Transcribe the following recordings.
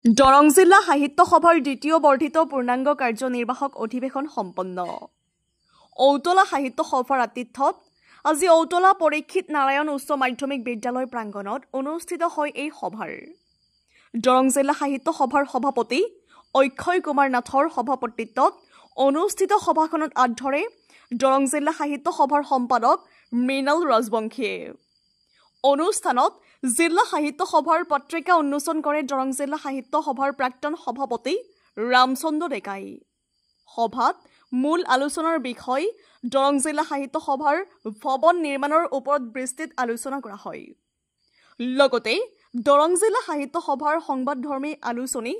দৰং জিলা সাহিত্য সভাৰ দ্বিতীয় বৰ্ধিত পূৰ্ণাংগ কাৰ্যনিৰ্বাহক অধিৱেশন সম্পন্ন। ঔতলা সাহিত্য সভাৰ আতিথ্যত আজি ঔতলা পৰীক্ষিত নাৰায়ণ উচ্চ মাধ্যমিক বিদ্যালয় প্ৰাংগণত অনুষ্ঠিত হয় এই সভাৰ। দৰং জিলা সাহিত্য সভাৰ সভাপতি অক্ষয় কুমাৰ নাথৰ সভাপতিত্বত অনুষ্ঠিত সভাখনত আঁত ধৰে দৰং জিলা সাহিত্য সভাৰ সম্পাদক মৃণাল ৰাজবংশীয়ে। অনুষ্ঠানত জিলা সাহিত্য সভাৰ পত্ৰিকা উন্মোচন কৰে দৰং জিলা সাহিত্য সভাৰ প্ৰাক্তন সভাপতি ৰামচন্দ্ৰ ডেকাই। সভাত মূল আলোচনাৰ বিষয় দৰং জিলা সাহিত্য সভাৰ ভৱন নিৰ্মাণৰ ওপৰত বিস্তৃত আলোচনা কৰা হয়। লগতে দৰং জিলা সাহিত্য সভাৰ সংবাদধৰ্মী আলোচনী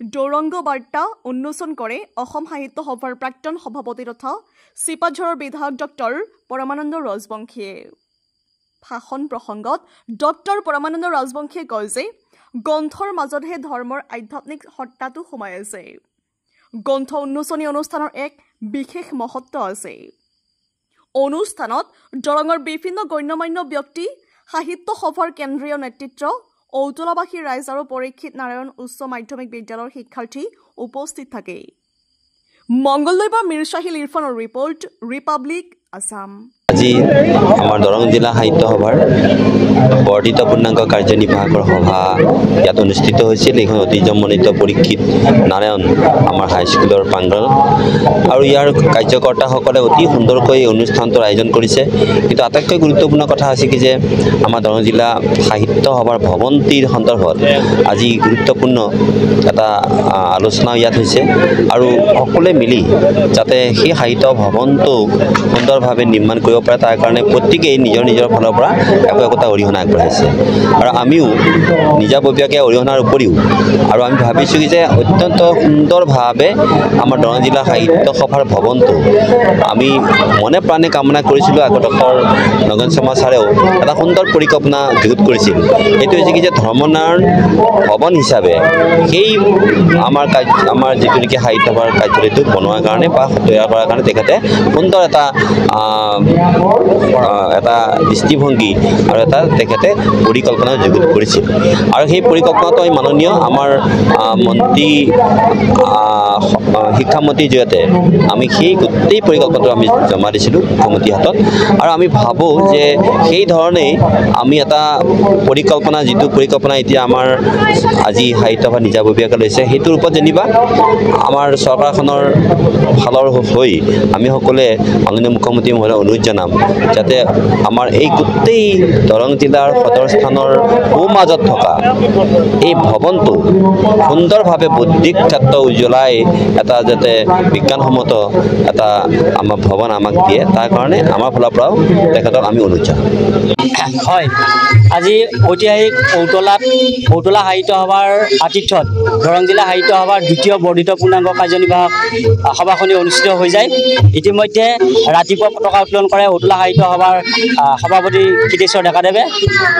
দৌৰংগ বাৰ্তা উন্মোচন কৰে অসম সাহিত্য সভাৰ প্ৰাক্তন সভাপতি তথা চিপাঝাৰৰ বিধায়ক ডক্টৰ পৰমানন্দ ৰাজবংশীয়ে। ভাষণ প্ৰসংগত ডক্টৰ পৰমানন্দ ৰাজবংশীয়ে কয় যে গ্ৰন্থৰ মাজতহে ধৰ্মৰ আধ্যাত্মিক সত্তাটো সোমাই আছে। গ্ৰন্থ উন্মোচনী অনুষ্ঠানৰ এক বিশেষ মহত্ব আছে। অনুষ্ঠানত দৰঙৰ বিভিন্ন গণ্যমান্য ব্যক্তি, সাহিত্য সভাৰ কেন্দ্ৰীয় নেতৃত্ব, ঔতলাবাসী ৰাইজ আৰু পৰীক্ষিত নাৰায়ণ উচ্চ মাধ্যমিক বিদ্যালয়ৰ শিক্ষাৰ্থী উপস্থিত থাকে। মংগলদৈৰ পৰা মীৰ চাহিল ইৰফানৰ ৰিপৰ্ট, ৰিপাব্লিক আছাম। আজি আমাৰ দৰং জিলা সাহিত্য সভাৰ বৰ্ধিত পূৰ্ণাংগ কাৰ্যনিৰ্বাহকৰ সভা ইয়াত অনুষ্ঠিত হৈছিল। এইখন ঐতিহ্যমণ্ডিত পৰীক্ষিত নাৰায়ণ আমাৰ হাইস্কুলৰ প্ৰাংগণ আৰু ইয়াৰ কাৰ্যকৰ্তাসকলে অতি সুন্দৰকৈ এই অনুষ্ঠানটোৰ আয়োজন কৰিছে। কিন্তু আটাইতকৈ গুৰুত্বপূৰ্ণ কথা হৈছে কি যে আমাৰ দৰং জিলা সাহিত্য সভাৰ ভৱনটিৰ সন্দৰ্ভত আজি গুৰুত্বপূৰ্ণ এটা আলোচনা ইয়াত হৈছে আৰু সকলোৱে মিলি যাতে সেই সাহিত্য ভৱনটো সুন্দৰভাৱে নিৰ্মাণ কৰিব পাৰে তাৰ কাৰণে প্ৰত্যেকেই নিজৰ নিজৰ ফালৰ পৰা একোটা অৰিহণা আগবঢ়াইছে আৰু আমিও নিজাববীয়াকৈ অৰিহণাৰ উপৰিও আৰু আমি ভাবিছোঁ কি যে অত্যন্ত সুন্দৰভাৱে আমাৰ দৰং জিলা সাহিত্য সভাৰ ভৱনটো আমি মনে প্ৰাণে কামনা কৰিছিলোঁ। আগতকৰ নগেন শৰ্মা ছাৰেও এটা সুন্দৰ পৰিকল্পনা যুগুত কৰিছিল। সেইটো হৈছে কি যে ধৰ্মনাৰায়ণ ভৱন হিচাপে সেই আমাৰ যিটো নেকি সাহিত্য সভাৰ কাৰ্যালয়টো বনোৱাৰ কাৰণে বা তৈয়াৰ কৰাৰ কাৰণে তেখেতে সুন্দৰ এটা দৃষ্টিভংগী আৰু এটা তেখেতে পৰিকল্পনা যুগুত কৰিছিল আৰু সেই পৰিকল্পনাটো আমি মাননীয় আমাৰ মন্ত্ৰী শিক্ষামন্ত্ৰীৰ জৰিয়তে আমি সেই গোটেই পৰিকল্পনাটো আমি জমা দিছিলোঁ মুখ্যমন্ত্ৰীৰ হাতত আৰু আমি ভাবোঁ যে সেই ধৰণেই আমি এটা পৰিকল্পনা যিটো পৰিকল্পনা এতিয়া আমাৰ আজি সাহিত্য সভা নিজাববীয়াকৈ লৈছে সেইটোৰ ওপৰত যেনিবা আমাৰ চৰকাৰখনৰ ফালৰ হৈ আমি সকলোৱে মাননীয় মুখ্যমন্ত্ৰী মহোদয়ক অনুৰোধ জনাম যাতে আমাৰ এই গোটেই দৰং জিলাৰ সদৰ স্থানৰ মাজত থকা এই ভৱনটো সুন্দৰভাৱে বৌদ্ধিক ক্ষেত্ৰ উজ্বলাই এটা যাতে বিজ্ঞানসন্মত এটা আমাৰ ভৱন আমাক দিয়ে তাৰ কাৰণে আমাৰ ফালৰ পৰাও তেখেতক আমি অনুৰোধ জনাম। হয়, আজি ঐতিহাসিক ঔতলা সাহিত্য সভাৰ আতিথ্যত দৰং জিলা সাহিত্য সভাৰ দ্বিতীয় বৰ্ধিত পূৰ্ণাংগ কাৰ্যনিৰ্বাহক সভাখনি অনুষ্ঠিত হৈ যায়। ইতিমধ্যে ৰাতিপুৱা পতাকা উত্তোলন কৰে ঔতলা সাহিত্য সভাৰ সভাপতি কীৰ্তেশ্বৰ ডেকাদেৱে।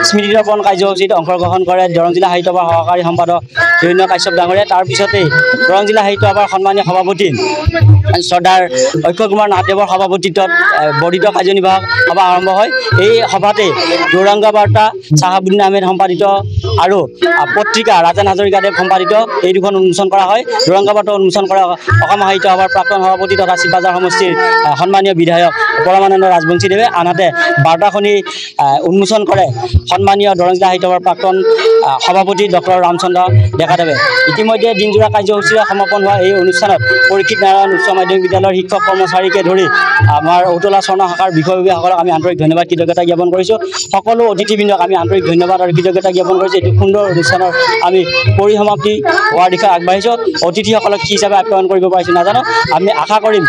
স্মৃতিতৰ্পণ কাৰ্যসূচীত অংশগ্ৰহণ কৰে দৰং জিলা সাহিত্য সভাৰ সহকাৰী সম্পাদক হিৰণ্য কাশ্যপ ডাঙৰীয়া। তাৰপিছতেই দৰং জিলা সাহিত্য সভাৰ সন্মানীয় সভাপতি চৰ্দাৰ অক্ষয় কুমাৰ নাথদেৱৰ সভাপতিত্বত বৰ্ধিত কাৰ্যনিৰ্বাহক সভা আৰম্ভ হয়। এই সভাতে দৌৰংগ বাৰ্তা চাহাবুদ্দিন আহমেদ সম্পাদিত আৰু পত্ৰিকা ৰাজেন হাজৰিকাদেৱ সম্পাদিত এই দুখন উন্মোচন কৰা হয়। দৌৰংগ বাৰ্তা উন্মোচন কৰা অসম সাহিত্য সভাৰ প্ৰাক্তন সভাপতি তথা চিপাঝাৰ সমষ্টিৰ সন্মানীয় বিধায়ক পৰমানন্দ ৰাজবংশীদেৱে। আনহাতে বাৰ্তাখনি উন্মোচন কৰে সন্মানীয় দৰং জিলা সাহিত্য সভাৰ প্ৰাক্তন সভাপতি ডক্টৰ ৰামচন্দ্ৰ ডেকাদেৱে। ইতিমধ্যে দিনজোৰা কাৰ্যসূচীৰে সমাপন হোৱা এই অনুষ্ঠানত পৰীক্ষিত নাৰায়ণ উচ্চ মাধ্যমিক বিদ্যালয়ৰ শিক্ষক কৰ্মচাৰীকে ধৰি আমাৰ ঔতলা স্বৰ্ণ শাখাৰ বিষয়ববীয়াসকলক আমি আন্তৰিক ধন্যবাদ কৃতজ্ঞতা জ্ঞাপন কৰিছোঁ। সকলো অতিথিবৃন্দক আমি আন্তৰিক ধন্যবাদ আৰু কৃতজ্ঞতা জ্ঞাপন কৰিছোঁ। এইটো সুন্দৰ অনুষ্ঠানৰ আমি পৰিসমাপ্তি হোৱাৰ দিশত আগবাঢ়িছোঁ। অতিথিসকলক কি হিচাপে আপ্যায়ন কৰিব পাৰিছোঁ নাজানো। আমি আশা কৰিম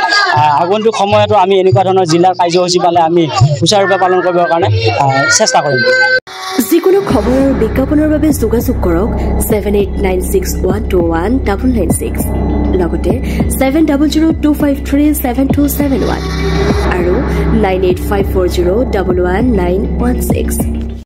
আগন্তুক সময়তো আমি এনেকুৱা ধৰণৰ জিলাৰ কাৰ্যসূচী পালে আমি সুচাৰুৰূপে পালন কৰিবৰ কাৰণে চেষ্টা কৰিম। যিকোনো খবৰ আৰু বিজ্ঞাপনৰ বাবে যোগাযোগ কৰক 7896121996 লগতে 7002537271 আৰু 9854011916।